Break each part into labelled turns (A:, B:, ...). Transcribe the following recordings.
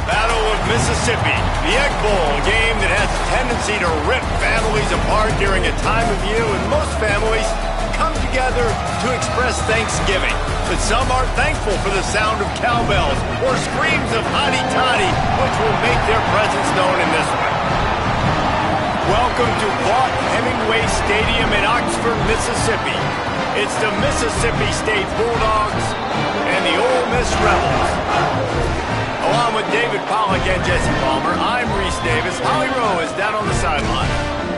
A: Battle of Mississippi, the Egg Bowl, a game that has a tendency to rip families apart during a time of year when most families come together to express Thanksgiving. But some aren't thankful for the sound of cowbells or screams of hotty-toddy, which will make their presence known in this one. Welcome to Vaught Hemingway Stadium in Oxford, Mississippi. It's the Mississippi State Bulldogs and the Ole Miss Rebels. Along with David Pollack and Jesse Palmer, I'm Reese Davis. Holly Rowe is down on the sideline.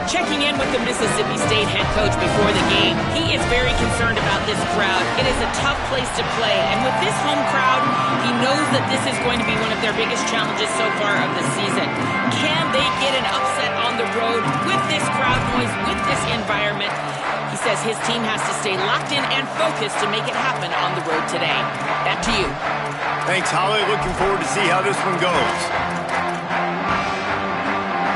B: Checking in with the Mississippi State head coach before the game, he is very concerned about this crowd. It is a tough place to play, and with this home crowd, he knows that this is going to be one of their biggest challenges so far of the season. Can they get an upset on the road with this crowd noise, with this environment? He says his team has to stay locked in and focused to make it happen on the road today. Back to you.
A: Thanks, Holly. Looking forward to see how this one goes.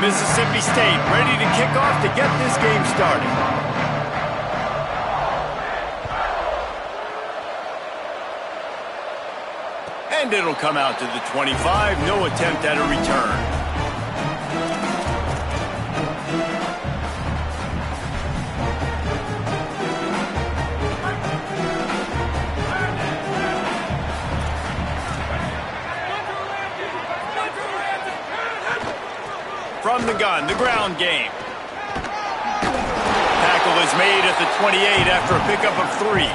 A: Mississippi State ready to kick off to get this game started. And it'll come out to the 25. No attempt at a return. From the gun, the ground game. Tackle is made at the 28 after a pickup of 3.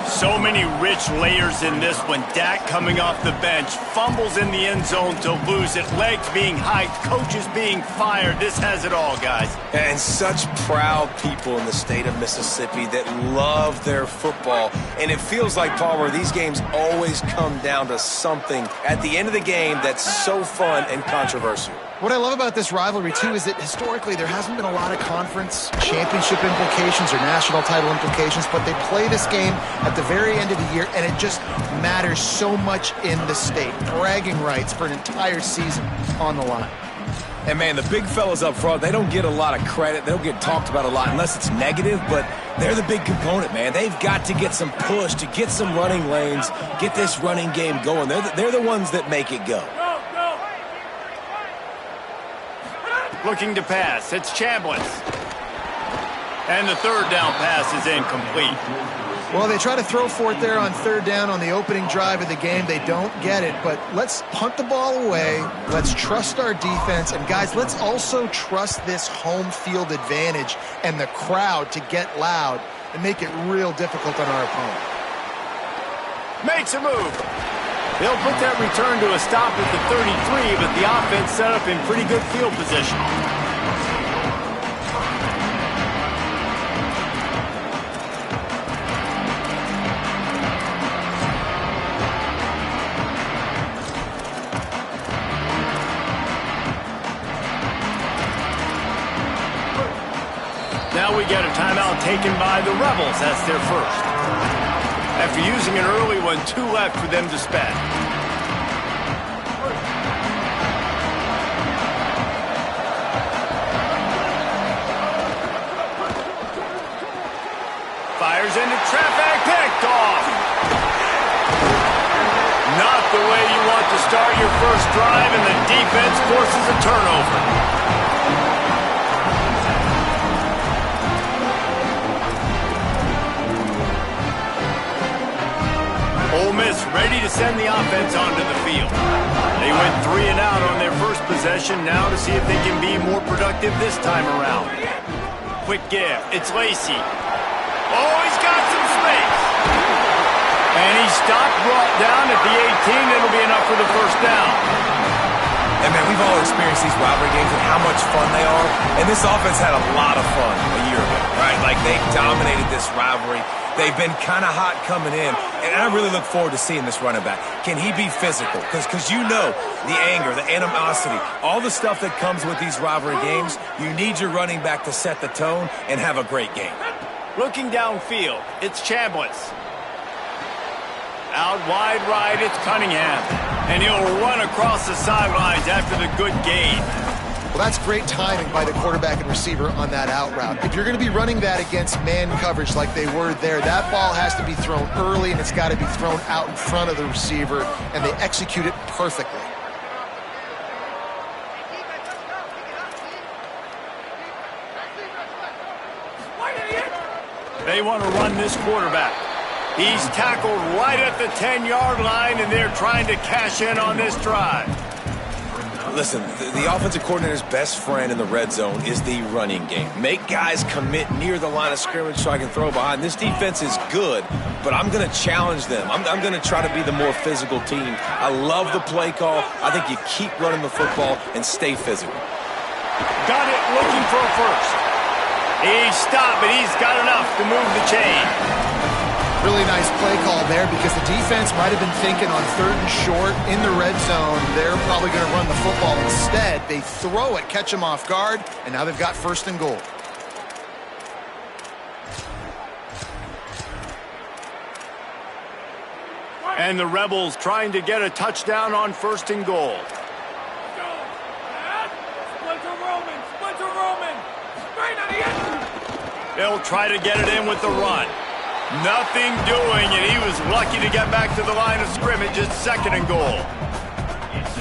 A: So many rich layers in this one. Dak coming off the bench, fumbles in the end zone to lose it, legs being hiked, coaches being fired. This has it all, guys.
C: And such proud people in the state of Mississippi that love their football. And it feels like, Palmer, these games always come down to something at the end of the game that's so fun and controversial.
D: What I love about this rivalry, too, is that historically there hasn't been a lot of conference championship implications or national title implications, but they play this game at the very end of the year, and it just matters so much in the state. Bragging rights for an entire season on the line.
C: And, man, the big fellas up front, they don't get a lot of credit. They don't get talked about a lot unless it's negative, but they're the big component, man. They've got to get some push, to get some running lanes, get this running game going. They're the ones that make it go.
A: Looking to pass, it's Chambliss. And the third down pass is incomplete.
D: Well, they try to throw for it there on third down on the opening drive of the game. They don't get it, but let's punt the ball away. Let's trust our defense. And, guys, let's also trust this home field advantage and the crowd to get loud and make it real difficult on our opponent.
A: Makes a move. They'll put that return to a stop at the 33, but the offense set up in pretty good field position. Now we get a timeout taken by the Rebels. That's their first. After using an early one, 2 left for them to spend. Fires into traffic, picked off. Not the way you want to start your first drive, and the defense forces a turnover. Ole Miss ready to send the offense onto the field. They went 3 and out on their first possession, now to see if they can be more productive this time around. Quick give, it's Lacey. Oh, he's got some space. And he's stopped, brought down at the 18. It'll be enough for the first down.
C: And, man, we've all experienced these rivalry games and how much fun they are. And this offense had a lot of fun a year ago, right? Like, they dominated this rivalry. They've been kind of hot coming in, and I really look forward to seeing this running back. Can he be physical? Because you know the anger, the animosity, all the stuff that comes with these rivalry games, you need your running back to set the tone and have a great game.
A: Looking downfield, it's Chambliss. Out wide right, it's Cunningham. And he'll run across the sidelines after the good gain.
D: Well, that's great timing by the quarterback and receiver on that out route. If you're going to be running that against man coverage like they were there, that ball has to be thrown early, and it's got to be thrown out in front of the receiver, and they execute it perfectly.
A: They want to run this quarterback. He's tackled right at the 10-yard line, and they're trying to cash in on this drive.
C: Listen, the offensive coordinator's best friend in the red zone is the running game. Make guys commit near the line of scrimmage so I can throw behind. This defense is good, but I'm going to challenge them. I'm going to try to be the more physical team. I love the play call. I think you keep running the football and stay physical.
A: Got it, looking for a first. He's stopped, but he's got enough to move the chain.
D: Really nice play call there because the defense might have been thinking on 3rd and short in the red zone. They're probably going to run the football. Instead, they throw it, catch them off guard, and now they've got 1st and goal.
A: And the Rebels trying to get a touchdown on 1st and goal. They'll try to get it in with the run. Nothing doing, and he was lucky to get back to the line of scrimmage at 2nd and goal.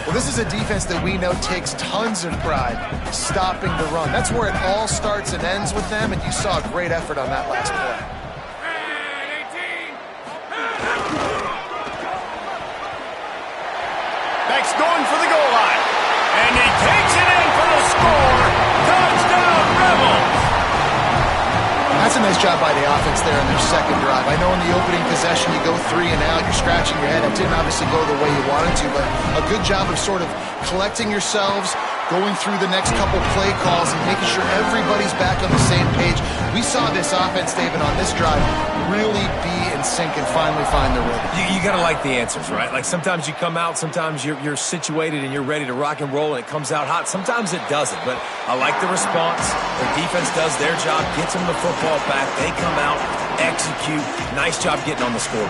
D: Well, this is a defense that we know takes tons of pride stopping the run. That's where it all starts and ends with them, and you saw a great effort on that last play.
A: Beck's going for the goal line, and he takes it in for the score. Touchdown, Rebels!
D: That's a nice job by the offense there in their 2nd drive. I know in the opening possession you go 3 and out, you're scratching your head. It didn't obviously go the way you wanted to, but a good job of sort of collecting yourselves, going through the next couple play calls and making sure everybody's back on the same page. We saw this offense, David, on this drive really be in sync and finally find the rhythm.
C: You got to like the answers, right? Like sometimes you come out, sometimes you're situated and you're ready to rock and roll and it comes out hot. Sometimes it doesn't, but I like the response. Their defense does their job, gets them the football back. They come out, execute. Nice job getting on the scoreboard.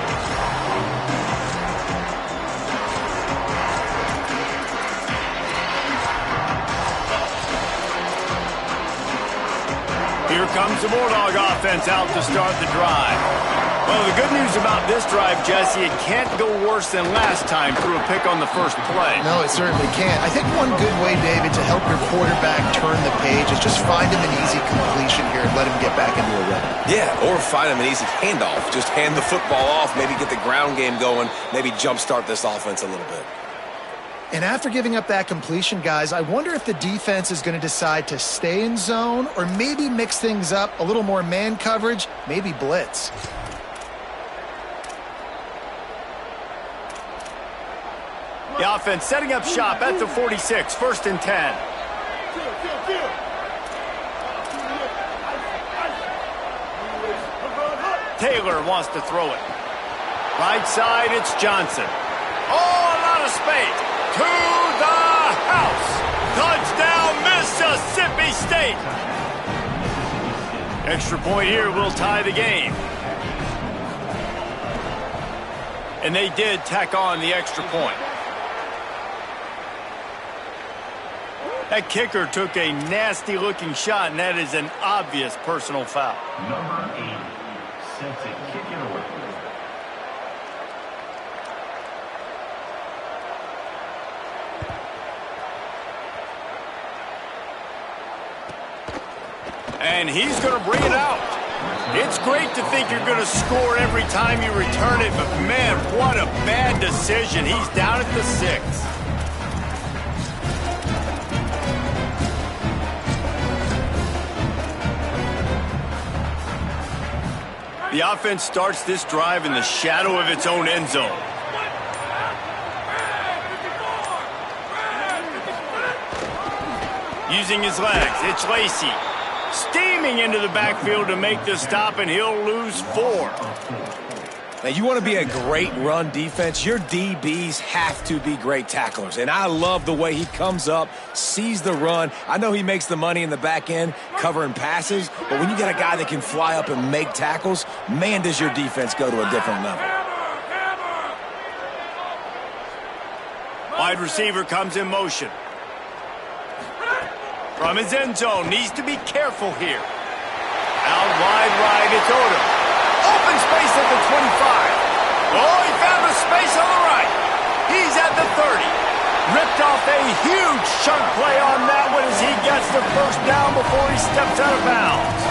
A: Here comes the Bulldog offense out to start the drive. Well, the good news about this drive, Jesse, it can't go worse than last time through a pick on the first play.
D: No, it certainly can't. I think one good way, David, to help your quarterback turn the page is just find him an easy completion here and let him get back into a rhythm.
C: Yeah, or find him an easy handoff. Just hand the football off, maybe get the ground game going, maybe jumpstart this offense a little bit.
D: And after giving up that completion, guys, I wonder if the defense is going to decide to stay in zone or maybe mix things up, a little more man coverage, maybe blitz.
A: The offense setting up shop at the 46, 1st and 10. Taylor wants to throw it. Right side, it's Johnson. Oh, a lot of space. To the house. Touchdown, Mississippi State. Extra point here will tie the game. And they did tack on the extra point. That kicker took a nasty-looking shot, and that is an obvious personal foul.
E: Number 8, set to kick it away.
A: And he's going to bring it out. It's great to think you're going to score every time you return it, but man, what a bad decision. He's down at the 6. The offense starts this drive in the shadow of its own end zone. Using his legs, it's Lacey. Steaming into the backfield to make the stop, and he'll lose 4.
C: Now, you want to be a great run defense, your DBs have to be great tacklers. And I love the way he comes up, sees the run. I know he makes the money in the back end covering passes, but when you get a guy that can fly up and make tackles, man, does your defense go to a different level.
A: Wide receiver comes in motion. From his end zone, needs to be careful here. Out wide right, it's Odom. Open space at the 25. Oh, he found a space on the right. He's at the 30. Ripped off a huge chunk play on that one as he gets the first down before he steps out of bounds.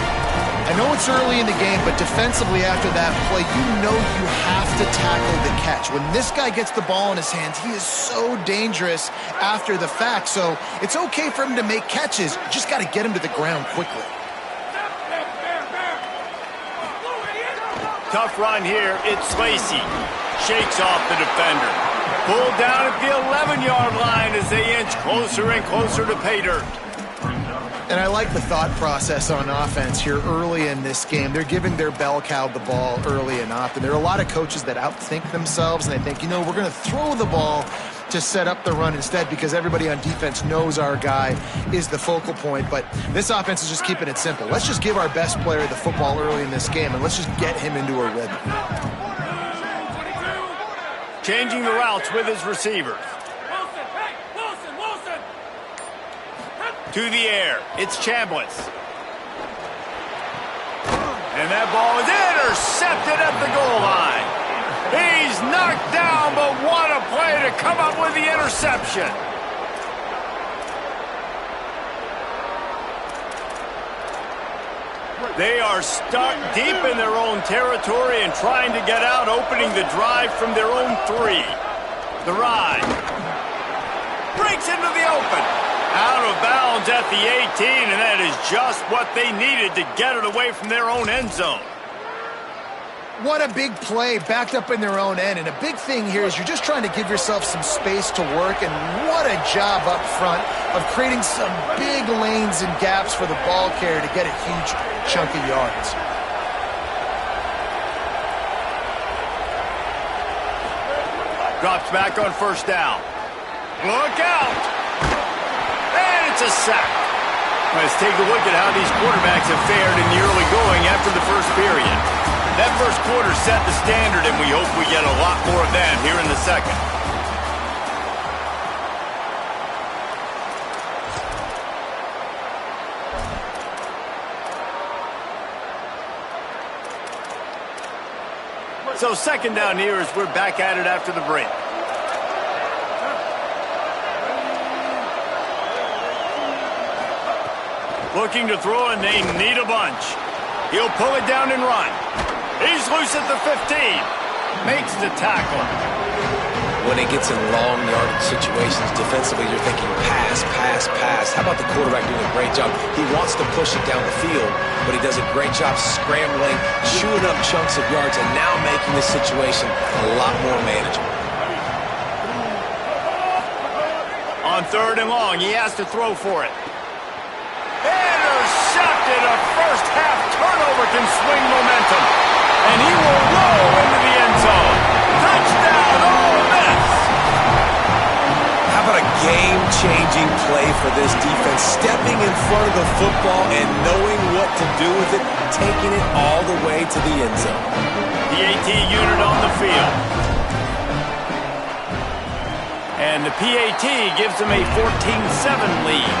D: I know it's early in the game, but defensively after that play, you know you have to tackle the catch. When this guy gets the ball in his hands, he is so dangerous after the fact. So it's okay for him to make catches. You just got to get him to the ground quickly.
A: Tough run here. It's Lacey. Shakes off the defender. Pulled down at the 11-yard line as they inch closer and closer to pay dirt.
D: And I like the thought process on offense here early in this game. They're giving their bell cow the ball early and often. There are a lot of coaches that outthink themselves, and they think, you know, we're going to throw the ball to set up the run instead because everybody on defense knows our guy is the focal point. But this offense is just keeping it simple. Let's just give our best player the football early in this game, and let's just get him into a rhythm.
A: Changing the routes with his receivers. To the air. It's Chambliss. And that ball is intercepted at the goal line. He's knocked down, but what a play to come up with the interception. They are stuck deep in their own territory and trying to get out, opening the drive from their own 3. The ride. Breaks into the open. Out of bounds at the 18, and that is just what they needed to get it away from their own end zone.
D: What a big play backed up in their own end. And a big thing here is you're just trying to give yourself some space to work. And what a job up front of creating some big lanes and gaps for the ball carrier to get a huge chunk of yards.
A: Drops back on first down. Look out! And it's a sack. Let's take a look at how these quarterbacks have fared in the early going after the first period. That first quarter set the standard, and we hope we get a lot more of that here in the second. So second down here as we're back at it after the break. Looking to throw, and they need a bunch. He'll pull it down and run. He's loose at the 15. Makes the tackle.
C: When it gets in long yardage situations, defensively, you're thinking pass, pass, pass. How about the quarterback doing a great job? He wants to push it down the field, but he does a great job scrambling, chewing up chunks of yards, and now making the situation a lot more manageable.
A: On third and long, he has to throw for it. Intercepted. A first half turnover can swing momentum. And he will roll into the end zone. Touchdown, Ole Miss.
C: How about a game-changing play for this defense? Stepping in front of the football and knowing what to do with it, taking it all the way to the end zone.
A: The AT unit on the field. And the PAT gives them a 14-7 lead.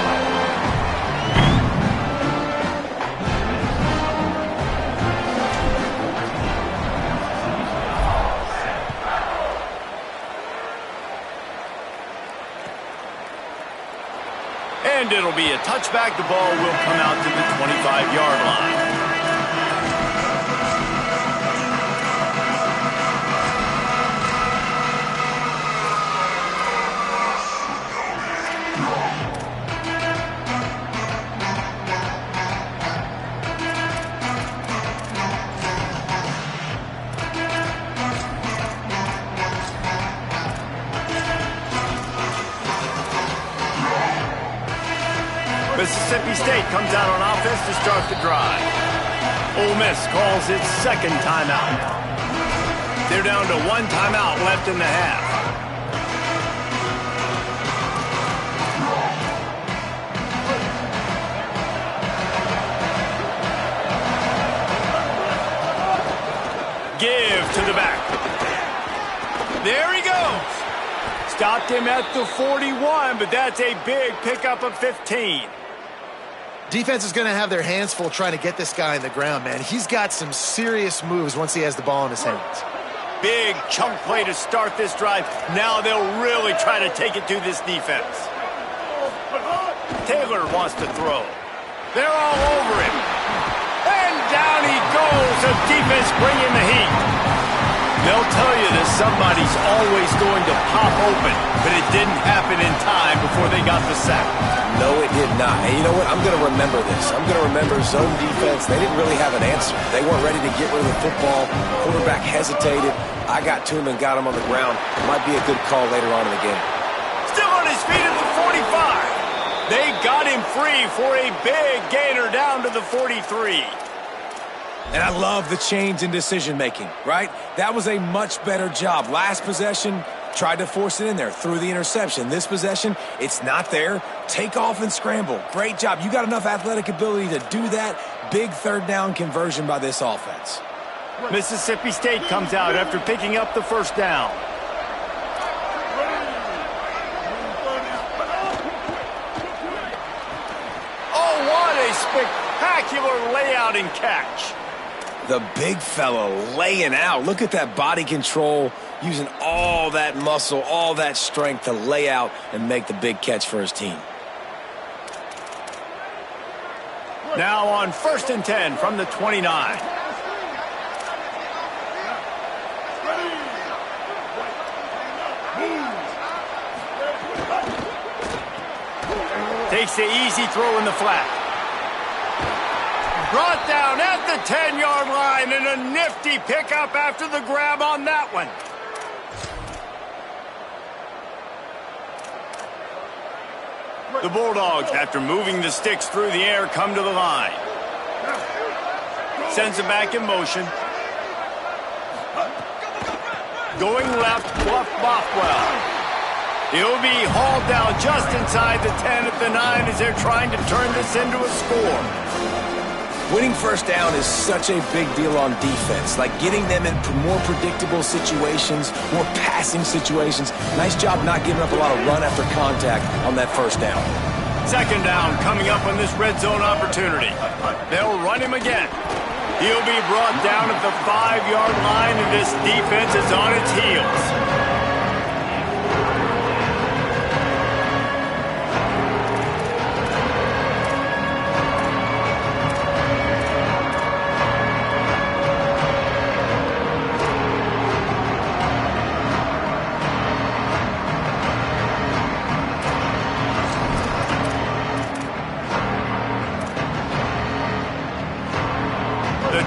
A: And it'll be a touchback. The ball will come out to the 25-yard line. Mississippi State comes out on offense to start the drive. Ole Miss calls its second timeout. They're down to one timeout left in the half. Give to the back. There he goes. Stopped him at the 41, but that's a big pickup of 15.
D: Defense is going to have their hands full trying to get this guy on the ground, man. He's got some serious moves once he has the ball in his hands.
A: Big chunk play to start this drive. Now they'll really try to take it to this defense. Taylor wants to throw. They're all over him. And down he goes. The defense bringing the heat. They'll tell you that somebody's always going to pop open, but it didn't happen in time before they got the sack.
C: No, it did not. And you know what? I'm going to remember this. I'm going to remember zone defense. They didn't really have an answer. They weren't ready to get rid of the football. Quarterback hesitated. I got to him and got him on the ground. It might be a good call later on in the game.
A: Still on his feet at the 45. They got him free for a big gainer down to the 43.
C: And I love the change in decision-making, right? That was a much better job. Last possession, tried to force it in there, threw the interception. This possession, it's not there. Take off and scramble. Great job. You got enough athletic ability to do that. Big third down conversion by this offense.
A: Mississippi State comes out after picking up the first down. Oh, what a spectacular layout and catch.
C: The big fella laying out. Look at that body control, using all that muscle, all that strength to lay out and make the big catch for his team.
A: Now on 1st and 10 from the 29. Takes the easy throw in the flat. Brought down at the 10-yard line, and a nifty pickup after the grab on that one. The Bulldogs, after moving the sticks through the air, come to the line. Sends it back in motion. Going left, Bluff Bothwell. He'll be hauled down just inside the 10 at the 9 as they're trying to turn this into a score.
C: Winning first down is such a big deal on defense, like getting them in more predictable situations, more passing situations. Nice job not giving up a lot of run after contact on that first down.
A: Second down coming up on this red zone opportunity. They'll run him again. He'll be brought down at the 5-yard line, and this defense is on its heels.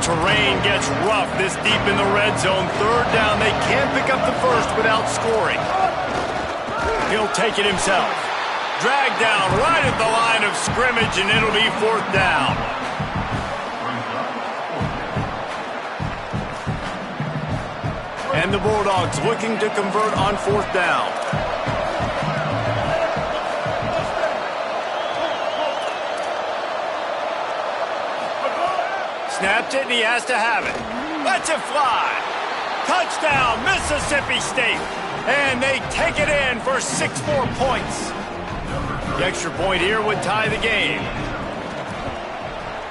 A: Terrain gets rough this deep in the red zone. Third down, they can't pick up the first without scoring. He'll take it himself. Dragged down right at the line of scrimmage, and it'll be 4th down. And the Bulldogs looking to convert on 4th down. Snapped it, and he has to have it. Lets it fly. Touchdown, Mississippi State. And they take it in for 6 more points. The extra point here would tie the game.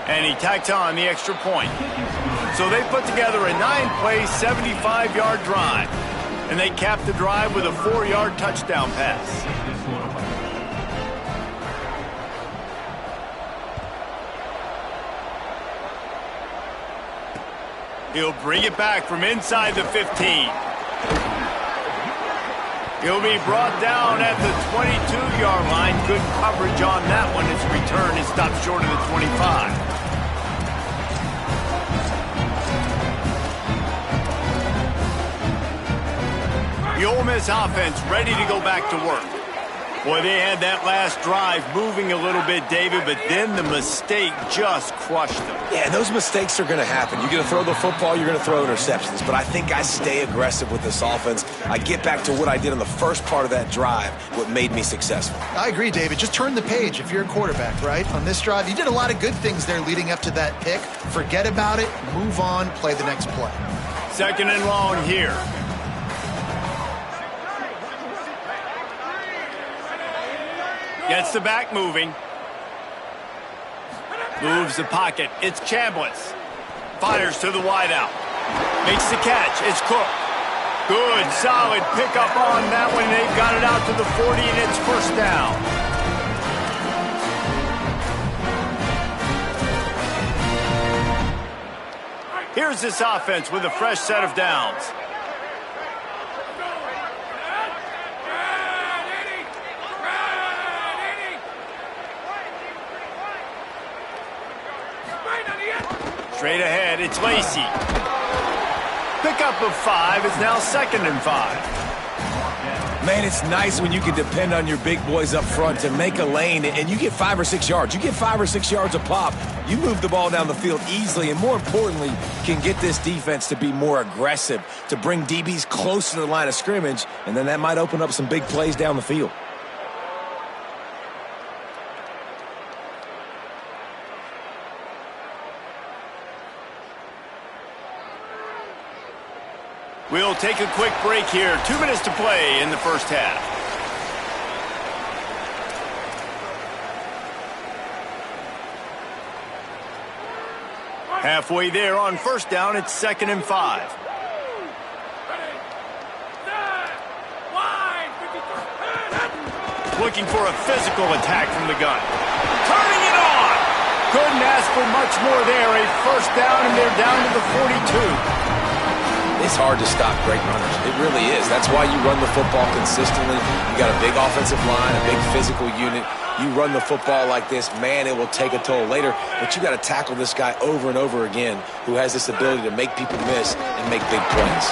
A: And he tacks on the extra point. So they put together a 9-play, 75-yard drive. And they cap the drive with a 4-yard touchdown pass. He'll bring it back from inside the 15. He'll be brought down at the 22-yard line. Good coverage on that one. His return is stopped short of the 25. The Ole Miss offense ready to go back to work. Boy, they had that last drive moving a little bit, David, but then the mistake just crushed them.
C: Yeah, those mistakes are going to happen. You're going to throw the football, you're going to throw interceptions. But I think I stay aggressive with this offense. I get back to what I did in the first part of that drive, what made me successful.
D: I agree, David. Just turn the page if you're a quarterback, right? On this drive, you did a lot of good things there leading up to that pick. Forget about it, move on, play the next play.
A: 2nd and long here. Gets the back moving. Moves the pocket. It's Chambliss. Fires to the wideout. Makes the catch. It's Cook. Good, solid pickup on that one. They've got it out to the 40, and it's 1st down. Here's this offense with a fresh set of downs. Straight ahead, it's Lacey. Pickup of 5 is now 2nd and 5.
C: Man, it's nice when you can depend on your big boys up front to make a lane, and you get 5 or 6 yards. You get 5 or 6 yards a pop. You move the ball down the field easily, and more importantly, can get this defense to be more aggressive, to bring DBs close to the line of scrimmage, and then that might open up some big plays down the field.
A: We'll take a quick break here. 2 minutes to play in the first half. Halfway there on first down, it's 2nd and 5. Looking for a physical attack from the gun. Turning it on! Couldn't ask for much more there. A first down, and they're down to the 42.
C: It's hard to stop great runners. It really is. That's why you run the football consistently. You got a big offensive line, a big physical unit. You run the football like this, man, it will take a toll later. But you got to tackle this guy over and over again who has this ability to make people miss and make big plays.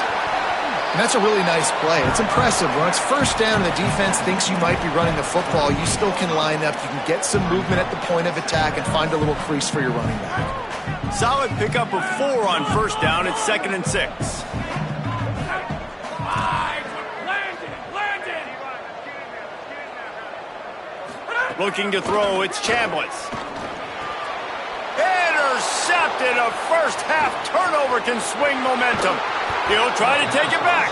D: And that's a really nice play. It's impressive. When it's first down and the defense thinks you might be running the football, you still can line up. You can get some movement at the point of attack and find a little crease for your running back.
A: Solid pickup of 4 on first down. It's 2nd and 6. Looking to throw, it's Chambliss. Intercepted. A first half turnover can swing momentum. He'll try to take it back.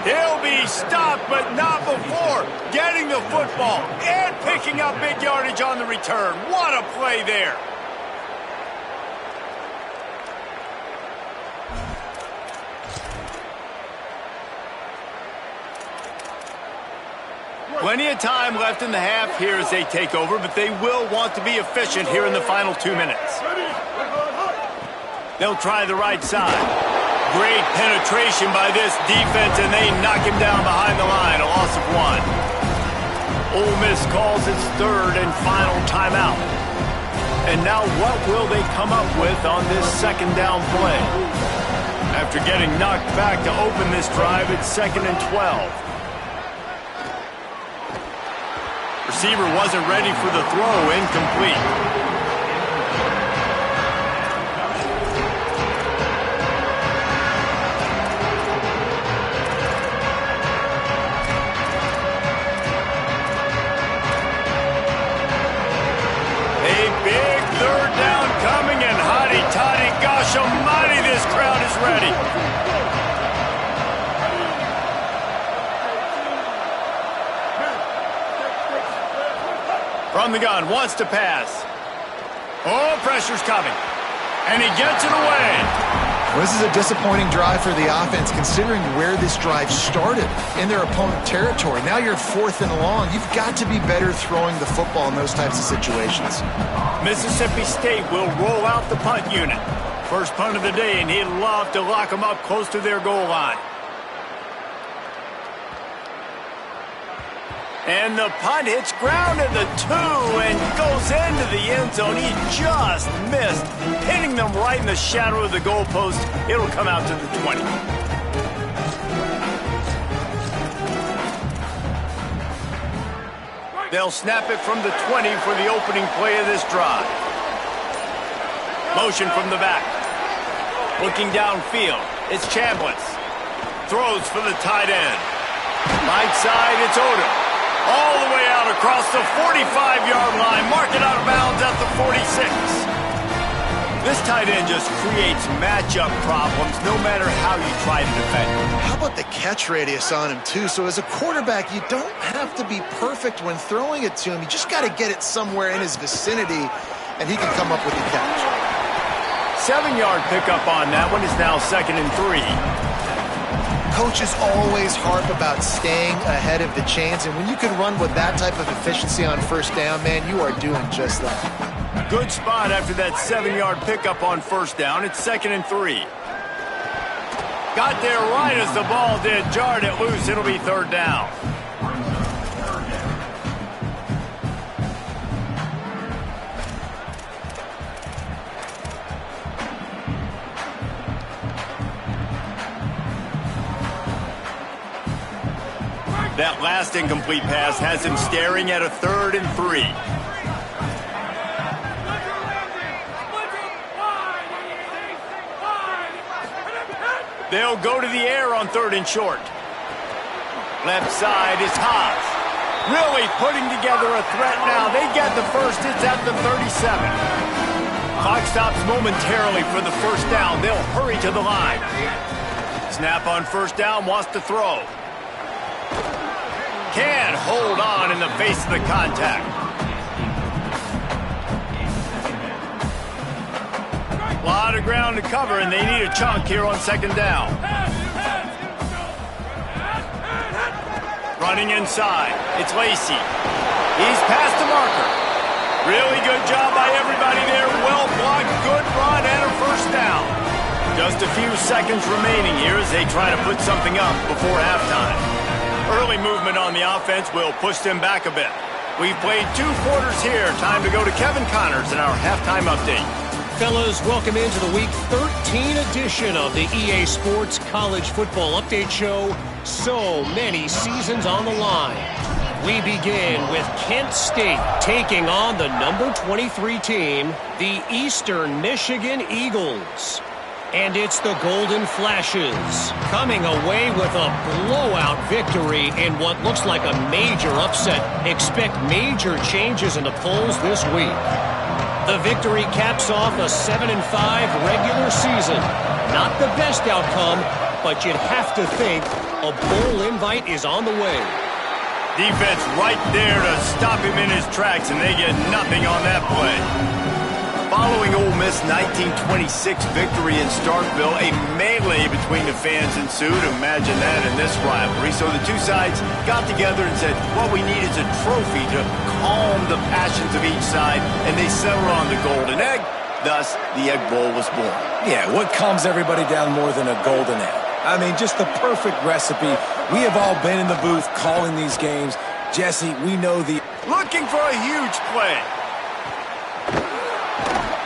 A: He'll be stopped, but not before getting the football and picking up big yardage on the return. What a play there. Plenty of time left in the half here as they take over, but they will want to be efficient here in the final 2 minutes. They'll try the right side. Great penetration by this defense, and they knock him down behind the line, a loss of 1. Ole Miss calls its 3rd and final timeout. And now what will they come up with on this 2nd down play? After getting knocked back to open this drive, it's 2nd and 12. Receiver wasn't ready for the throw, incomplete. A big 3rd down coming, and hotty-toddy, gosh almighty, this crowd is ready. From the gun, wants to pass. Oh, pressure's coming. And he gets it away.
D: Well, this is a disappointing drive for the offense, considering where this drive started, in their opponent territory. Now you're 4th and long. You've got to be better throwing the football in those types of situations.
A: Mississippi State will roll out the punt unit. First punt of the day, and he'd love to lock them up close to their goal line. And the punt hits ground at the 2 and goes into the end zone. He just missed, hitting them right in the shadow of the goalpost. It'll come out to the 20. They'll snap it from the 20 for the opening play of this drive. Motion from the back. Looking downfield, it's Chambliss. Throws for the tight end. Right side, it's Odom. All the way out across the 45-yard line. Mark it out of bounds at the 46. This tight end just creates matchup problems no matter how you try to defend him.
D: How about the catch radius on him, too? So as a quarterback, you don't have to be perfect when throwing it to him. You just got to get it somewhere in his vicinity, and he can come up with the catch.
A: 7-yard pickup on that one is now 2nd and 3.
D: Coaches always harp about staying ahead of the chains, and when you can run with that type of efficiency on first down, man, you are doing just that.
A: Good spot after that 7-yard pickup on first down. It's 2nd and 3. Got there right as the ball did. Jarred it loose. It'll be 3rd down. That last incomplete pass has him staring at a 3rd and 3. They'll go to the air on 3rd and short. Left side is Haas. Really putting together a threat now. They get the first. It's at the 37. Clock stops momentarily for the first down. They'll hurry to the line. Snap on first down, wants to throw. Can't hold on in the face of the contact. A lot of ground to cover, and they need a chunk here on 2nd down. Running inside. It's Lacey. He's past the marker. Really good job by everybody there. Well blocked, good run, and a first down. Just a few seconds remaining here as they try to put something up before halftime. Early movement on the offense will push them back a bit. We've played 2 quarters here. Time to go to Kevin Connors in our halftime update.
F: Fellas, welcome into the Week 13 edition of the EA Sports College Football Update Show. So many seasons on the line. We begin with Kent State taking on the number 23 team, the Eastern Michigan Eagles. And it's the Golden Flashes coming away with a blowout victory in what looks like a major upset. Expect major changes in the polls this week. The victory caps off a 7-5 regular season. Not the best outcome, but you'd have to think a bowl invite is on the way.
A: Defense right there to stop him in his tracks, and they get nothing on that play. Following Ole Miss' 1926 victory in Starkville, a melee between the fans ensued. Imagine that in this rivalry. So the two sides got together and said, what we need is a trophy to calm the passions of each side, and they settled on the Golden Egg. Thus, the Egg Bowl was born.
C: Yeah, what calms everybody down more than a golden egg? I mean, just the perfect recipe. We have all been in the booth calling these games. Jesse, we know the...
A: Looking for a huge play.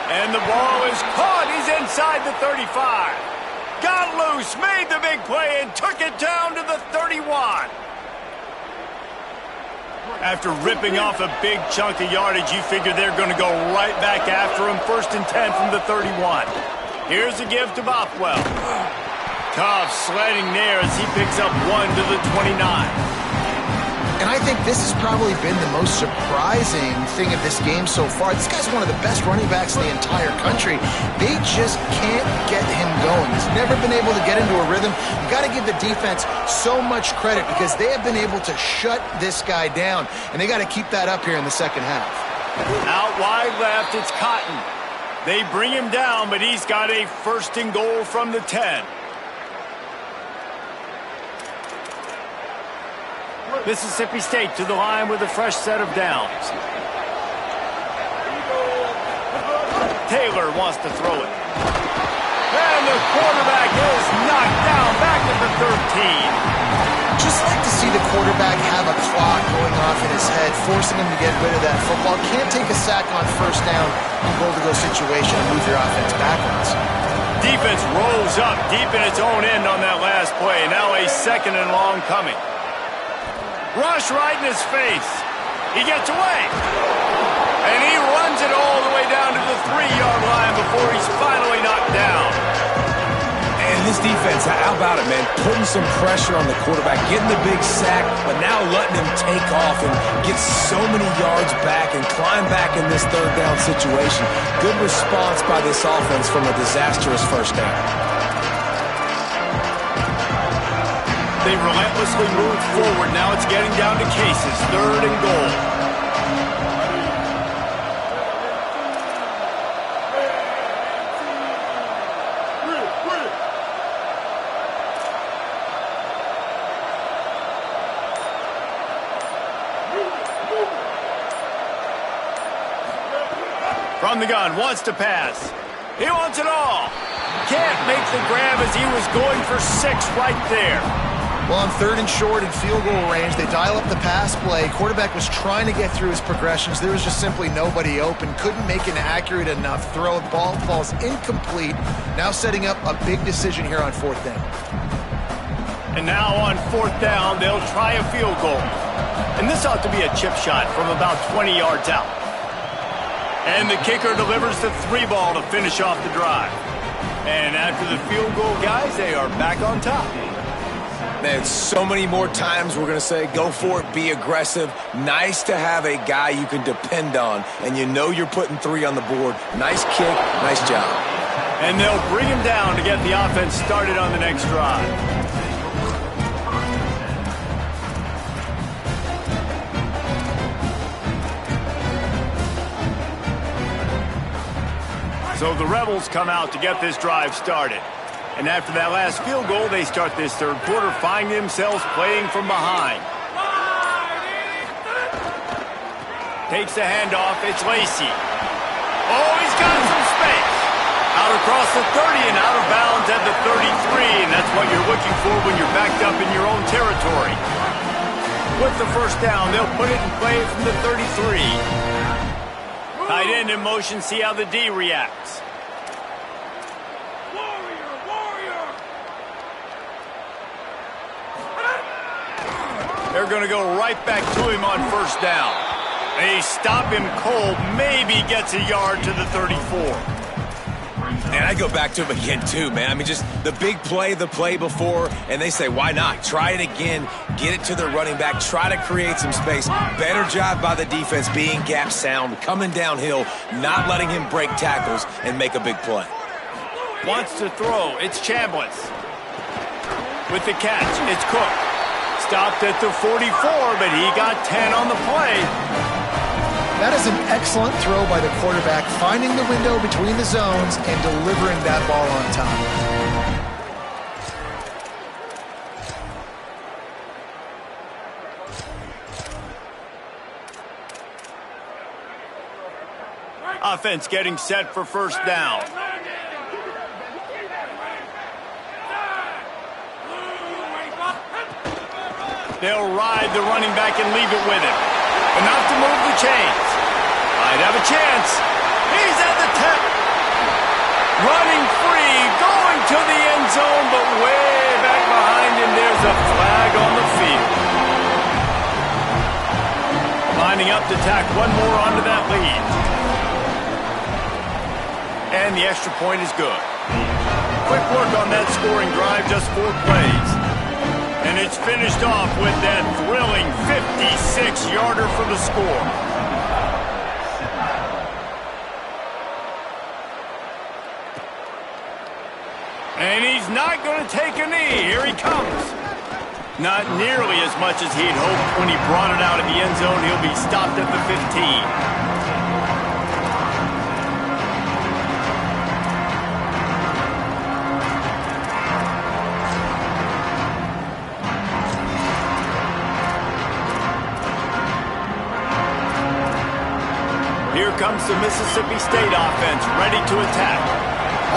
A: And the ball is caught. He's inside the 35. Got loose, made the big play, and took it down to the 31. After ripping off a big chunk of yardage, you figure they're going to go right back after him. 1st and 10 from the 31. Here's a give to Bothwell. Tough sledding there as he picks up 1 to the 29.
D: And I think this has probably been the most surprising thing of this game so far. This guy's one of the best running backs in the entire country. They just can't get him going. He's never been able to get into a rhythm. You got to give the defense so much credit because they have been able to shut this guy down, and they got to keep that up here in the second half.
A: Out wide left, it's Cotton. They bring him down, but he's got a 1st and goal from the 10. Mississippi State to the line with a fresh set of downs. Taylor wants to throw it. And the quarterback is knocked down back at the 13.
D: Just like to see the quarterback have a clock going off in his head, forcing him to get rid of that football. Can't take a sack on first down in goal-to-go situation and move your offense backwards.
A: Defense rolls up deep in its own end on that last play. Now a 2nd and long coming. Rush right in his face. He gets away. And he runs it all the way down to the 3-yard line before he's finally knocked down.
C: And this defense, how about it, man? Putting some pressure on the quarterback, getting the big sack, but now letting him take off and get so many yards back and climb back in this 3rd down situation. Good response by this offense from a disastrous first down.
A: They relentlessly move forward. Now it's getting down to cases. 3rd and goal. From the gun, wants to pass. He wants it all. Can't make the grab as he was going for 6 right there.
D: Well, on 3rd and short in field goal range, they dial up the pass play. Quarterback was trying to get through his progressions. There was just simply nobody open. Couldn't make an accurate enough throw. The ball falls incomplete. Now setting up a big decision here on 4th down.
A: And now on 4th down, they'll try a field goal. And this ought to be a chip shot from about 20 yards out. And the kicker delivers the 3 ball to finish off the drive. And after the field goal, guys, they are back on top.
C: Man, so many more times we're going to say, go for it, be aggressive. Nice to have a guy you can depend on, and you know you're putting 3 on the board. Nice kick, nice job.
A: And they'll bring him down to get the offense started on the next drive. So the Rebels come out to get this drive started. And after that last field goal, they start this 3rd quarter, finding themselves playing from behind. Takes the handoff. It's Lacey. Oh, he's got some space. Out across the 30 and out of bounds at the 33. And that's what you're looking for when you're backed up in your own territory. With the 1st down, they'll put it in play from the 33. Tight end in motion, see how the D reacts. They're going to go right back to him on 1st down. They stop him cold, maybe gets a yard to the 34.
C: And I go back to him again, too, man. I mean, just the big play, the play before, and they say, why not? Try it again, get it to the running back, try to create some space. Better job by the defense being gap sound, coming downhill, not letting him break tackles and make a big play.
A: Wants to throw. It's Chambliss. With the catch, it's Cook. Stopped at the 44, but he got 10 on the play.
D: That is an excellent throw by the quarterback, finding the window between the zones and delivering that ball on time.
A: Offense getting set for 1st down. They'll ride the running back and leave it with him. Enough to move the chains. Might have a chance. He's at the 10. Running free, going to the end zone, but way back behind him, there's a flag on the field. Lining up to tack one more onto that lead. And the extra point is good. Quick work on that scoring drive, just 4 plays. And it's finished off with that thrilling 56-yarder for the score. And he's not going to take a knee. Here he comes. Not nearly as much as he'd hoped when he brought it out of the end zone. He'll be stopped at the 15. Here comes the Mississippi State offense, ready to attack.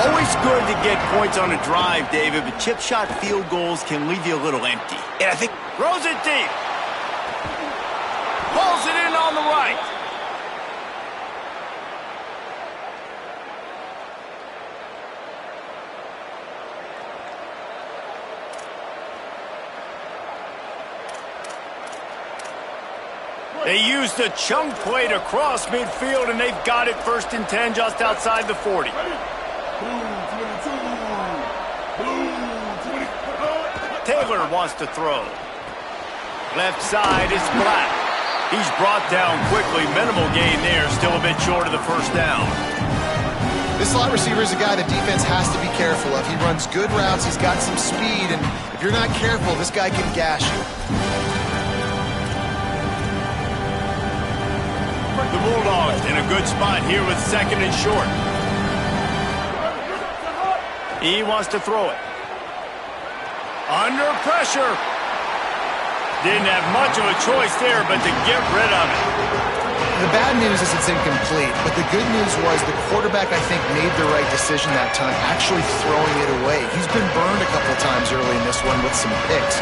A: Always good to get points on a drive, David, but chip shot field goals can leave you a little empty.
C: And I think
A: Throws it deep. Pulls it in on the right. They used a chunk play to cross midfield, and they've got it 1st and 10 just outside the 40. Taylor wants to throw. Left side is Black. He's brought down quickly. Minimal gain there. Still a bit short of the 1st down.
D: This slot receiver is a guy the defense has to be careful of. He runs good routes. He's got some speed, and if you're not careful, this guy can gash you.
A: The Bulldogs in a good spot here with 2nd and short. He wants to throw it. Under pressure. Didn't have much of a choice there, but to get rid of it.
D: the bad news is it's incomplete, but the good news was the quarterback, I think, made the right decision that time, actually throwing it away. He's been burned a couple times early in this one with some picks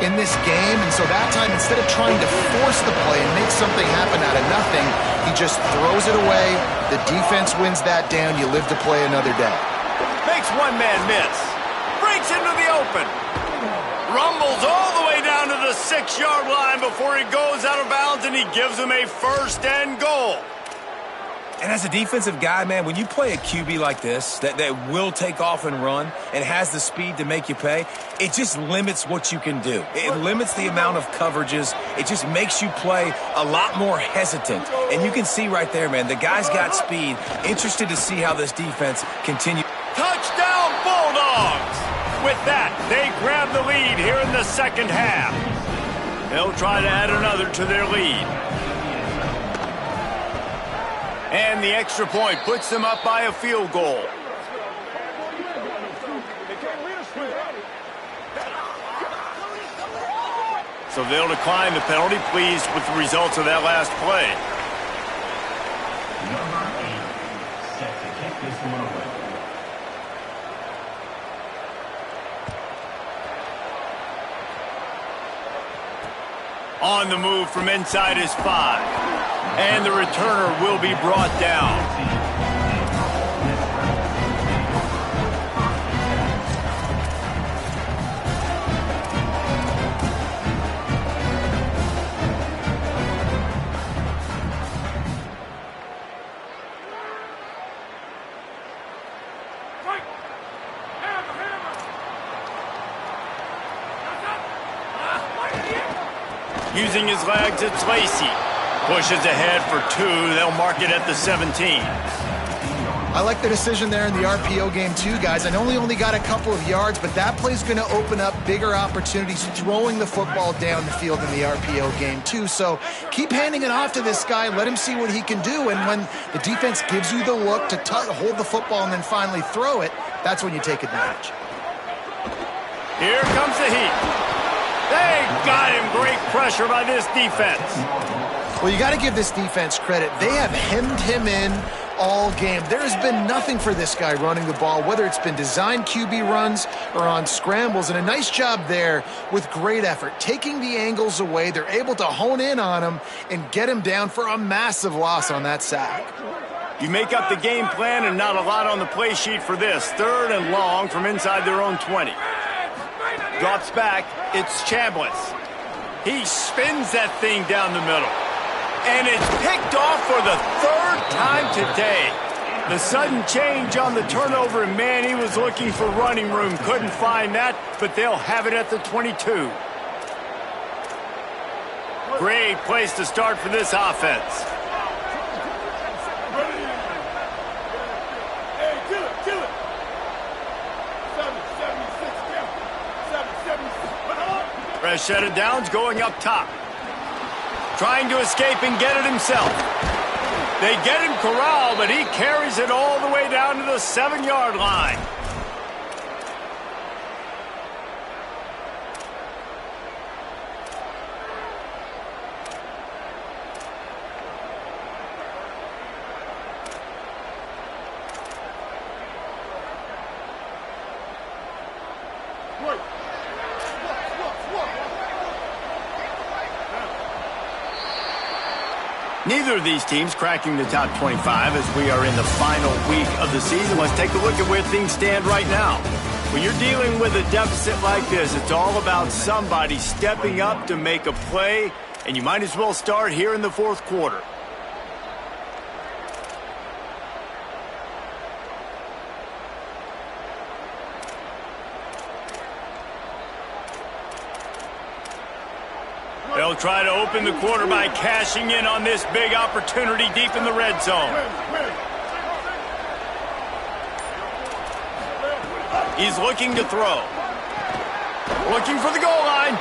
D: in this game, and so that time, instead of trying to force the play and make something happen out of nothing, he just throws it away. The defense wins that down. You live to play another day.
A: Makes one man miss. Breaks into the open. Rumbles all the way down to the 6-yard line before he goes out of bounds, and he gives him a 1st and goal.
C: And as a defensive guy, man, when you play a QB like this that will take off and run and has the speed to make you pay, it just limits what you can do. It limits the amount of coverages. It just makes you play a lot more hesitant. And you can see right there, man, the guy's got speed. Interested to see how this defense continues.
A: Touchdown, Bulldogs! With that, they grab the lead here in the second half. They'll try to add another to their lead. And the extra point puts them up by a field goal. So they'll decline the penalty, pleased with the results of that last play.
E: Number 8 set to kick this one away.
A: On the move from inside his 5. And the returner will be brought down. Using his legs, it's Lacey. Pushes ahead for 2. They'll mark it at the 17.
D: I like the decision there in the RPO game too, guys. I know he only got a couple of yards, but that play's going to open up bigger opportunities throwing the football down the field in the RPO game too. So keep handing it off to this guy. Let him see what he can do. And when the defense gives you the look to hold the football and then finally throw it, that's when you take advantage.
A: Here comes the heat. They got him. Great pressure by this defense.
D: Well, you got to give this defense credit. They have hemmed him in all game. There has been nothing for this guy running the ball, whether it's been designed QB runs or on scrambles, and a nice job there with great effort. Taking the angles away, they're able to hone in on him and get him down for a massive loss on that sack.
A: You make up the game plan and not a lot on the play sheet for this. 3rd and long from inside their own 20. Drops back. It's Chambliss. He spins that thing down the middle. And it's picked off for the 3rd time today. The sudden change on the turnover, and man, he was looking for running room. Couldn't find that, but they'll have it at the 22. Great place to start for this offense. Fresh set of downs going up top. Trying to escape and get it himself. They get him corralled, but he carries it all the way down to the 7-yard line. Neither of these teams cracking the top 25 as we are in the final week of the season. Let's take a look at where things stand right now. When you're dealing with a deficit like this, it's all about somebody stepping up to make a play, and you might as well start here in the 4th quarter. They'll try to open the quarter by cashing in on this big opportunity deep in the red zone. He's looking to throw. Looking for the goal line.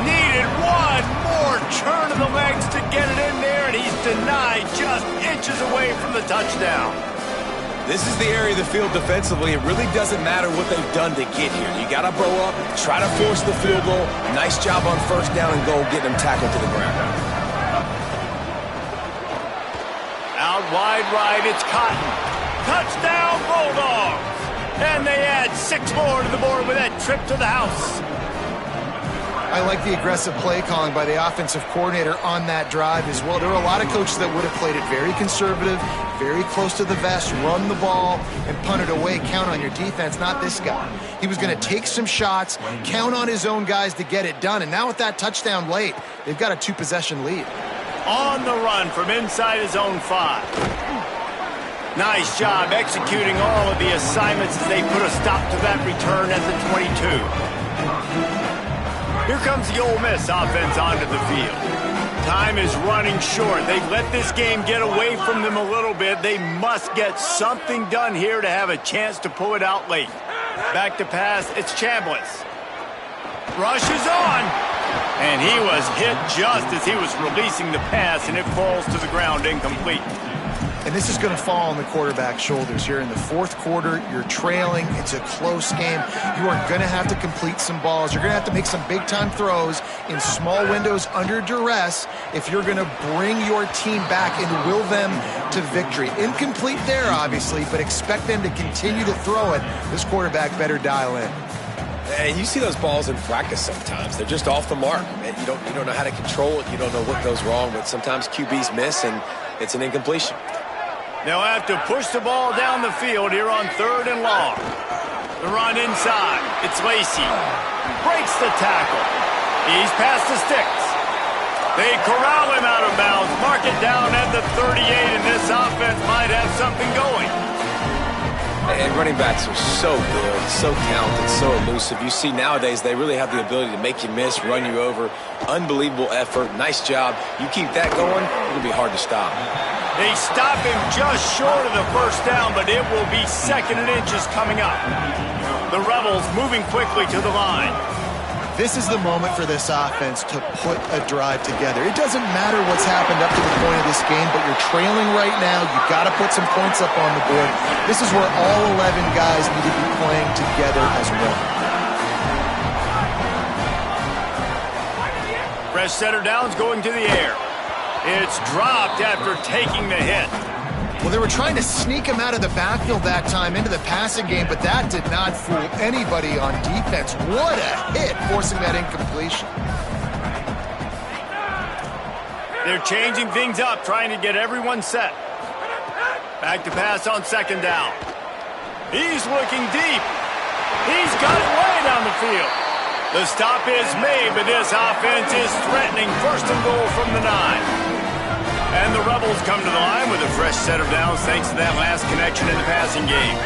A: Needed one more turn of the legs to get it in there, and he's denied just inches away from the touchdown.
C: This is the area of the field defensively. It really doesn't matter what they've done to get here. You got to bow up, try to force the field goal. Nice job on 1st down and goal, getting them tackled to the ground.
A: wide right. It's Cotton. Touchdown, Bulldogs! And they add 6 more to the board with that trip to the house.
D: I like the aggressive play calling by the offensive coordinator on that drive as well. There were a lot of coaches that would have played it very conservative, very close to the vest, run the ball, and punt it away. Count on your defense, not this guy. He was going to take some shots, count on his own guys to get it done. And now with that touchdown late, they've got a 2-possession lead.
A: On the run from inside his own 5. Nice job executing all of the assignments as they put a stop to that return at the 22. Here comes the Ole Miss offense onto the field. Time is running short. They've let this game get away from them a little bit. They must get something done here to have a chance to pull it out late. Back to pass, it's Chambliss. Rush is on. And he was hit just as he was releasing the pass, and it falls to the ground incomplete.
D: And this is going to fall on the quarterback's shoulders here in the fourth quarter. You're trailing. It's a close game. You are going to have to complete some balls. You're going to have to make some big-time throws in small windows under duress if you're going to bring your team back and will them to victory. Incomplete there, obviously, but expect them to continue to throw it. This quarterback better dial in.
C: And you see those balls in practice sometimes. They're just off the mark. And you don't know how to control it. You don't know what goes wrong, but sometimes QBs miss, and it's an incompletion.
A: They'll have to push the ball down the field here on 3rd and long. The run inside. It's Lacey. Breaks the tackle. He's past the sticks. They corral him out of bounds. Mark it down at the 38, and this offense might have something going.
C: And running backs are so good, so talented, so elusive. You see nowadays they really have the ability to make you miss, run you over. Unbelievable effort. Nice job. You keep that going, it'll be hard to stop.
A: They stop him just short of the first down, but it will be 2nd and inches coming up. The Rebels moving quickly to the line.
D: This is the moment for this offense to put a drive together. It doesn't matter what's happened up to the point of this game, but you're trailing right now. You've got to put some points up on the board. This is where all 11 guys need to be playing together as one.
A: Fresh setter downs going to the air. It's dropped after taking the hit.
D: Well, they were trying to sneak him out of the backfield that time into the passing game, but that did not fool anybody on defense. What a hit, forcing that incompletion.
A: They're changing things up, trying to get everyone set. Back to pass on 2nd down. He's looking deep. He's got it way down the field. The stop is made, but this offense is threatening 1st and goal from the 9. And the Rebels come to the line with a fresh set of downs thanks to that last connection in the passing game.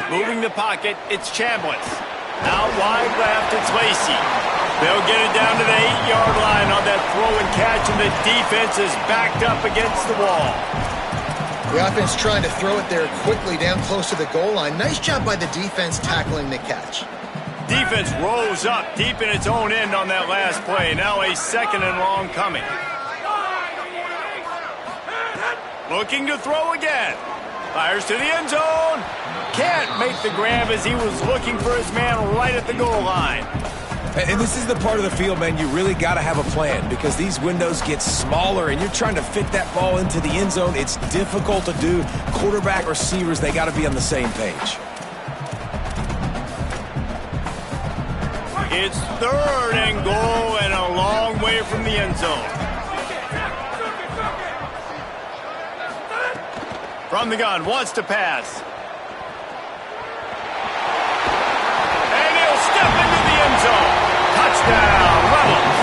A: Moving the pocket, it's Chambliss. Out wide left, it's Lacey. They'll get it down to the 8-yard line on that throw and catch, and the defense is backed up against the wall.
D: The offense trying to throw it there quickly down close to the goal line. Nice job by the defense tackling the catch.
A: Defense rose up deep in its own end on that last play. Now a 2nd and long coming. Looking to throw again. Fires to the end zone. Can't make the grab as he was looking for his man right at the goal line.
C: And this is the part of the field, man, you really got to have a plan because these windows get smaller and you're trying to fit that ball into the end zone. It's difficult to do. Quarterback, receivers, they got to be on the same page.
A: It's 3rd and goal and a long way from the end zone. From the gun, wants to pass. And he'll step into the end zone. Touchdown, Rebels.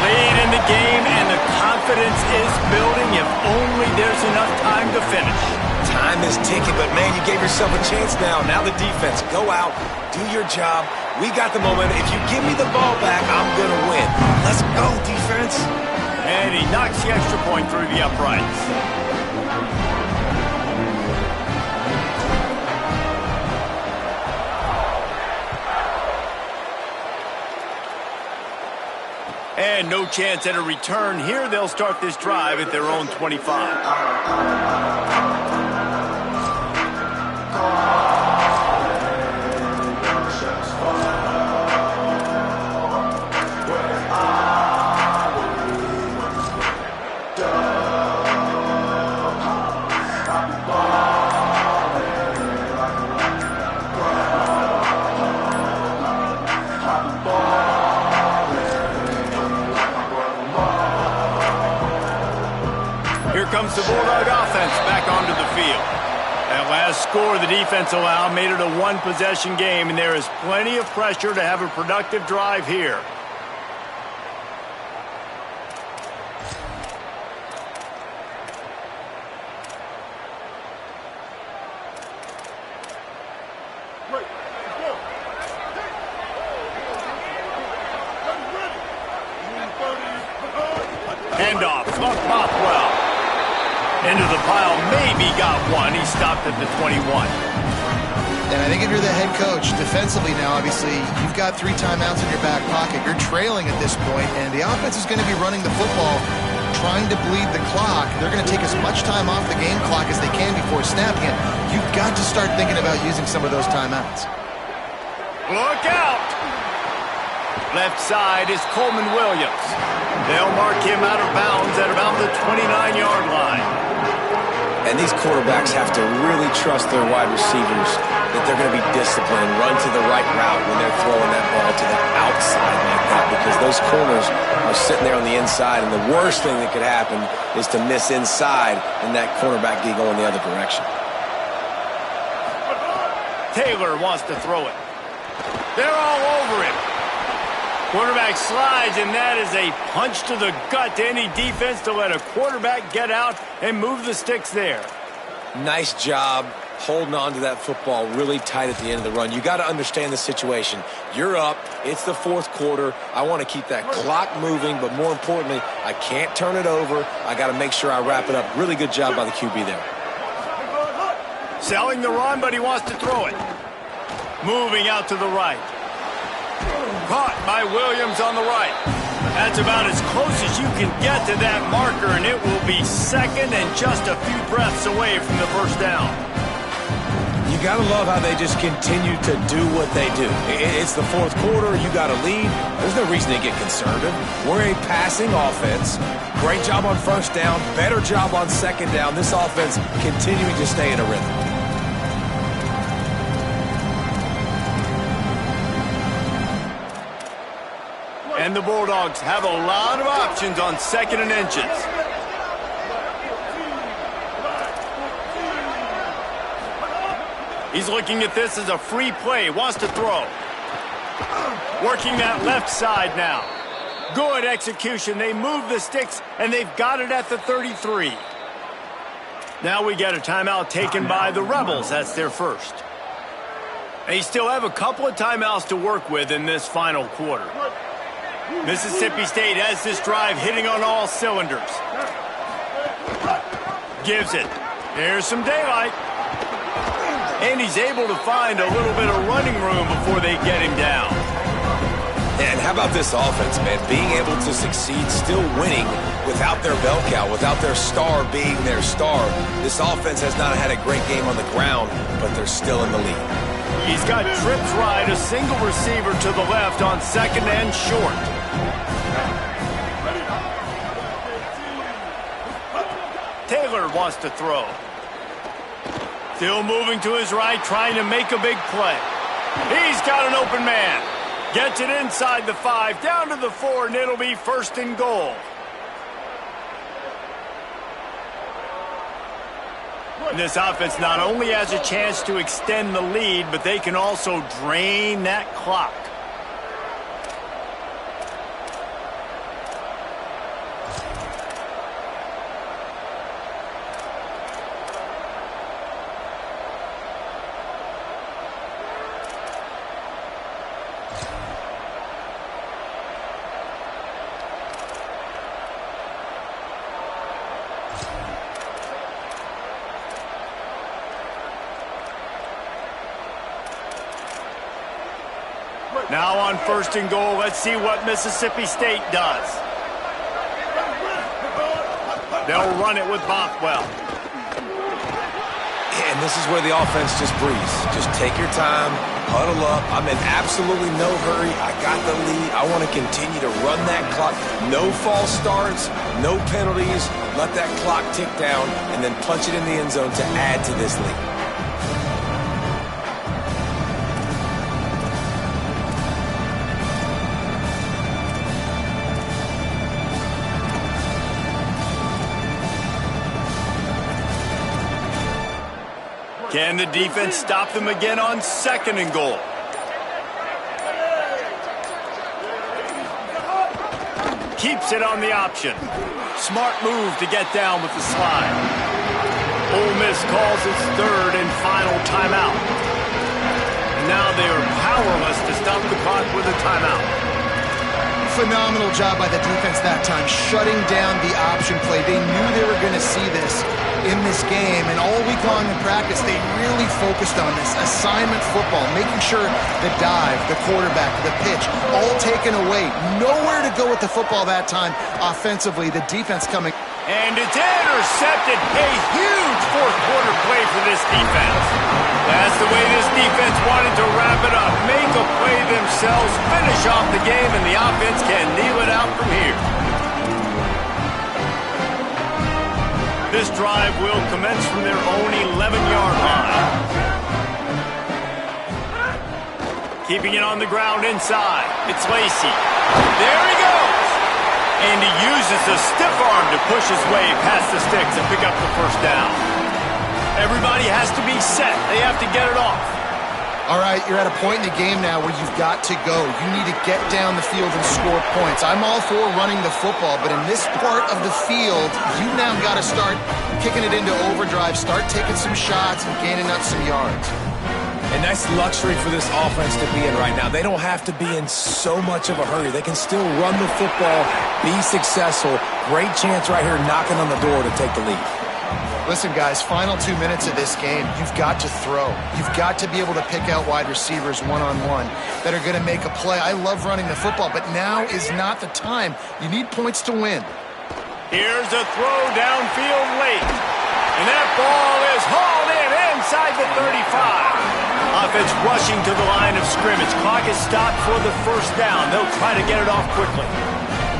A: Late in the game, and the confidence is building if only there's enough time to finish.
C: Time is ticking, but, man, you gave yourself a chance now. Now the defense, go out, do your job. We got the momentum. If you give me the ball back, I'm going to win. Let's go, defense.
A: And he knocks the extra point through the uprights. And no chance at a return here. They'll start this drive at their own 25. comes the Bulldog offense back onto the field. That last score the defense allowed made it a one-possession game, and there is plenty of pressure to have a productive drive here. Handoff, Bothwell. Into the pile, maybe got one. He stopped at the 21.
D: And I think if you're the head coach, defensively now, obviously, you've got 3 timeouts in your back pocket. You're trailing at this point, and the offense is going to be running the football, trying to bleed the clock. They're going to take as much time off the game clock as they can before snapping it. You've got to start thinking about using some of those timeouts.
A: Look out! Left side is Coleman Williams. They'll mark him out of bounds at about the 29-yard line.
C: And these quarterbacks have to really trust their wide receivers that they're going to be disciplined and run to the right route when they're throwing that ball to the outside like that, because those corners are sitting there on the inside, and the worst thing that could happen is to miss inside and that cornerback get going the other direction.
A: Taylor wants to throw it. They're all over him. Quarterback slides, and that is a punch to the gut to any defense to let a quarterback get out and move the sticks there.
C: Nice job holding on to that football really tight at the end of the run. You got to understand the situation. You're up. It's the fourth quarter. I want to keep that clock moving, but more importantly, I can't turn it over. I got to make sure I wrap it up. Really good job by the QB there.
A: Selling the run, but he wants to throw it. Moving out to the right. Caught by Williams on the right. That's about as close as you can get to that marker, and it will be second and just a few breaths away from the first down.
C: You got to love how they just continue to do what they do. It's the fourth quarter. You got to lead. There's no reason to get conservative. We're a passing offense. Great job on first down. Better job on second down. This offense continuing to stay in a rhythm.
A: And the Bulldogs have a lot of options on second and inches. He's looking at this as a free play, wants to throw. Working that left side now. Good execution. They move the sticks, and they've got it at the 33. Now we get a timeout taken by the Rebels. That's their first. They still have a couple of timeouts to work with in this final quarter. Mississippi State has this drive hitting on all cylinders. Gives it. There's some daylight. And he's able to find a little bit of running room before they get him down.
C: And how about this offense, man? Being able to succeed, still winning without their bell cow, without their star being their star. This offense has not had a great game on the ground, but they're still in the lead.
A: He's got trips right, a single receiver to the left on second and short. Taylor wants to throw. Still moving to his right, trying to make a big play. He's got an open man. Gets it inside the 5, down to the 4, and it'll be first and goal. And this offense not only has a chance to extend the lead, but they can also drain that clock. Now on first and goal, let's see what Mississippi State does. They'll run it with Bothwell.
C: And this is where the offense just breathes. Just take your time, huddle up. I'm in absolutely no hurry. I got the lead. I want to continue to run that clock. No false starts, no penalties. Let that clock tick down and then punch it in the end zone to add to this lead.
A: Can the defense stop them again on 2nd and goal? Keeps it on the option. Smart move to get down with the slide. Ole Miss calls its 3rd and final timeout. And now they are powerless to stop the clock with a timeout.
D: Phenomenal job by the defense that time, shutting down the option play. They knew they were going to see this in this game, and all week long in practice, they really focused on this assignment football, making sure the dive, the quarterback, the pitch, all taken away. Nowhere to go with the football that time offensively. The defense coming.
A: And it's intercepted. A huge 4th-quarter play for this defense. That's the way this defense wanted to wrap it up. Make a play themselves, finish off the game, and the offense can kneel it out from here. This drive will commence from their own 11-yard line. Keeping it on the ground inside. It's Lacey. There he goes. And he uses a stiff arm to push his way past the sticks and pick up the 1st down. Everybody has to be set. They have to get it off.
D: All right, you're at a point in the game now where you've got to go. You need to get down the field and score points. I'm all for running the football, but in this part of the field, you now got to start kicking it into overdrive, start taking some shots and gaining up some yards.
C: And that's luxury for this offense to be in right now. They don't have to be in so much of a hurry. They can still run the football, be successful. Great chance right here knocking on the door to take the lead.
D: Listen, guys, final 2 minutes of this game, you've got to throw. You've got to be able to pick out wide receivers one-on-one that are going to make a play. I love running the football, but now is not the time. You need points to win.
A: Here's a throw downfield late. And that ball is hauled in inside the 35. Offense rushing to the line of scrimmage. Clock is stopped for the 1st down. They'll try to get it off quickly.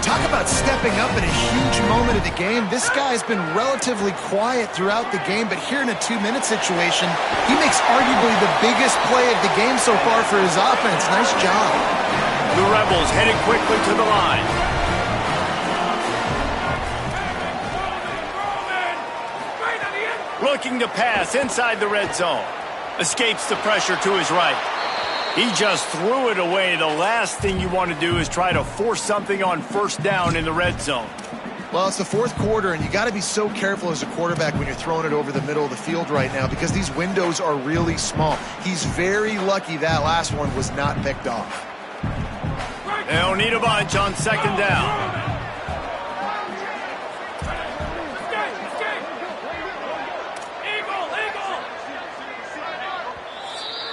D: Talk about stepping up in a huge moment of the game. This guy's been relatively quiet throughout the game, but here in a 2-minute situation, he makes arguably the biggest play of the game so far for his offense. Nice job.
A: The Rebels headed quickly to the line. Looking to pass inside the red zone. Escapes the pressure to his right. He just threw it away. The last thing you want to do is try to force something on 1st down in the red zone.
D: Well, it's the 4th quarter, and you got to be so careful as a quarterback when you're throwing it over the middle of the field right now because these windows are really small. He's very lucky that last one was not picked off.
A: They'll need a bunch on 2nd down.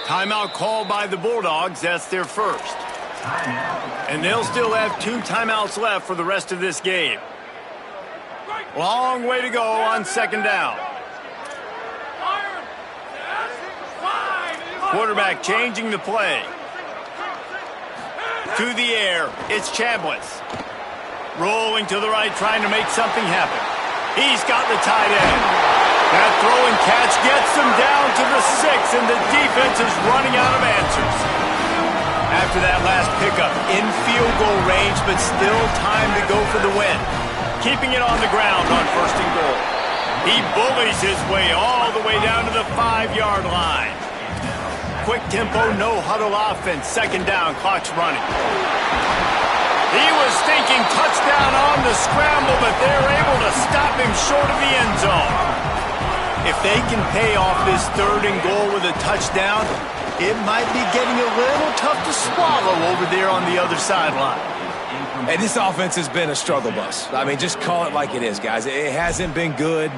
A: Timeout called by the Bulldogs. That's their 1st. And they'll still have 2 timeouts left for the rest of this game. Long way to go on 2nd down. Quarterback changing the play. To the air, it's Chambliss. Rolling to the right, trying to make something happen. He's got the tight end. That throw and catch gets them down to the 6, and the defense is running out of answers. After that last pickup, in field goal range, but still time to go for the win. Keeping it on the ground on 1st and goal. He bullies his way all the way down to the 5-yard line. Quick tempo, no huddle offense. 2nd down, clock's running. He was thinking touchdown on the scramble, but they're able to stop him short of the end zone. If they can pay off this 3rd and goal with a touchdown, it might be getting a little tough to swallow over there on the other sideline.
C: Hey, this offense has been a struggle bus. I mean, just call it like it is, guys. It hasn't been good,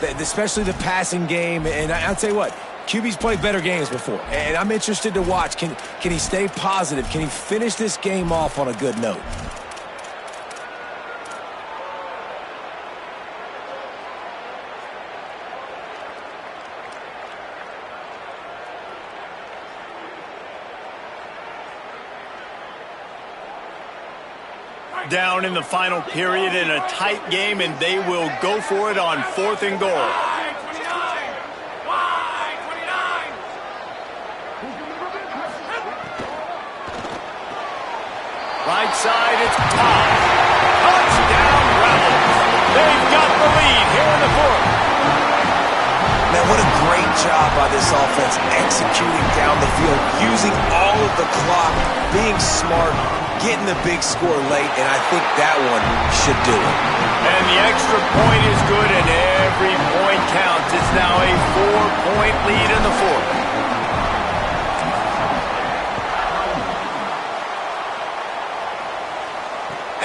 C: especially the passing game. And I'll tell you what, QB's played better games before. And I'm interested to watch. Can he stay positive? Can he finish this game off on a good note?
A: Down in the final period in a tight game, and they will go for it on 4th and goal. Right side, it's Todd. Touchdown, Rebels. They've got the lead here in the 4th.
C: Man, what a great great job by this offense executing down the field, using all of the clock, being smart, getting the big score late, and I think that one should do it.
A: And the extra point is good, and every point counts. It's now a 4-point lead in the fourth.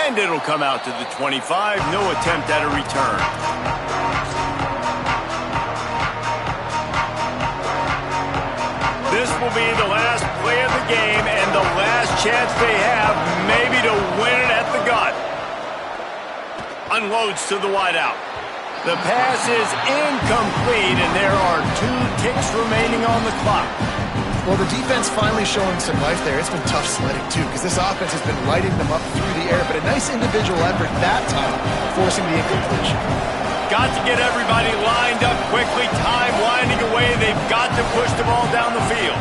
A: And it'll come out to the 25. No attempt at a return. This will be the last play of the game and the last chance they have maybe to win it at the gun. Unloads to the wideout. The pass is incomplete, and there are 2 ticks remaining on the clock.
D: Well, the defense finally showing some life there. It's been tough sledding, too, because this offense has been lighting them up through the air, but a nice individual effort that time, forcing the incompletion.
A: Got to get everybody lined up quickly. Time winding away. They've got to push the ball down the field.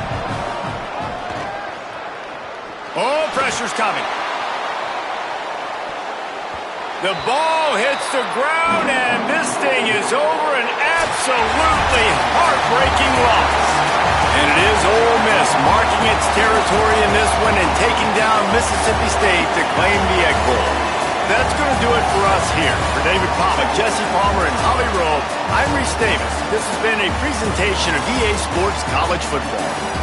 A: Oh, pressure's coming. The ball hits the ground, and this thing is over. An absolutely heartbreaking loss. And it is Ole Miss marking its territory in this one and taking down Mississippi State to claim the Egg Bowl. That's going to do it for us here. For David Palmer, Jesse Palmer, and Holly Rowe, I'm Reese Davis. This has been a presentation of EA Sports College Football.